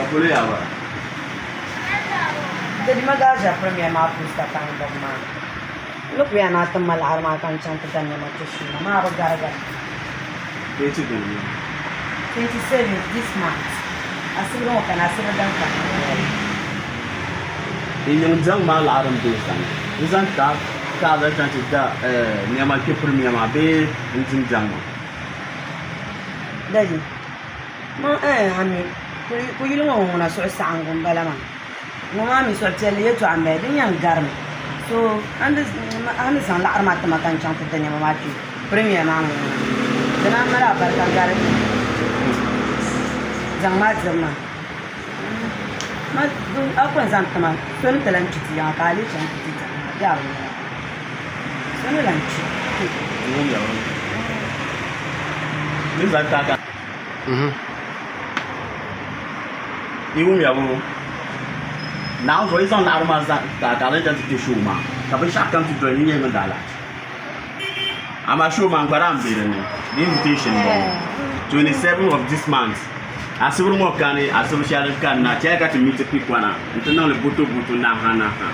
Kapule yawa. Jadi magaja premier ma pusta kan dogma. Look we are not the malar ma kan chant the name of Tushima. Ma Garaga. 27 ne. 27 this month. Asiro kan asiro dan kan. Yung jang ma laram be san. Izan ka da chance da ne ma ke premier ma be in jang. Jadi. Ma ami. Ku yilo ngona so sangum balama. Ngoma mi so tele yeto ambe din yang garmi. So ande san la armata makan chant the name of Mati. Premier ma. Dana mara barka garmi. Zangma zama. Ma akon zam tama son talan kiti ya kali chan kiti ya son lan chi Yung yawa. Izan ka. Yung yawa. Now so izan la arma za da da chance ke shuma. Ka be shakam ti do ni yema dala. Ama shuma ngara mbere ni. The invitation bomb. 27 of this month. Asiburu mo kani asiburu share kan na cheka to meet people na. Ntana le buto na hana ha.